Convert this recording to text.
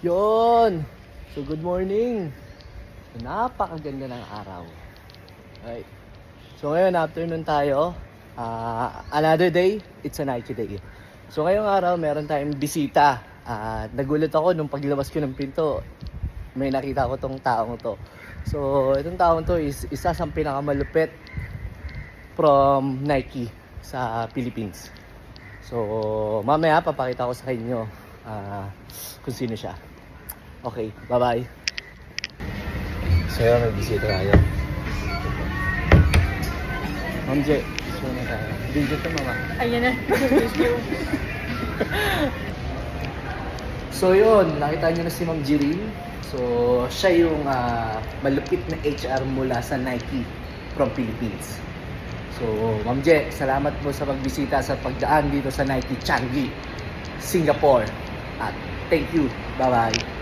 Yon. So, good morning. Napakaganda ng araw. Right. So, ngayon, afternoon tayo. Another day, it's a Nike day. So, ngayong araw, meron tayong bisita. Nagulat ako nung paglabas ko ng pinto. May nakita ko tong taong to. So, itong taong to is isa sa pinakamalupit from Nike sa Philippines. So, mamaya papakita ko sa inyo kung sino siya. Okay, bye-bye. So, yun, may bisita tayo. Ma'am J, gusto na tayo. Video to, mama. Ayan na. Video. So, yun, nakita nyo na si Ma'am Jirin. So, siya yung malupit na HR mula sa Nike from Philippines. So, Ma'am J, salamat po sa pagbisita sa pagdaan dito sa Nike Changi, Singapore. At thank you. Bye-bye.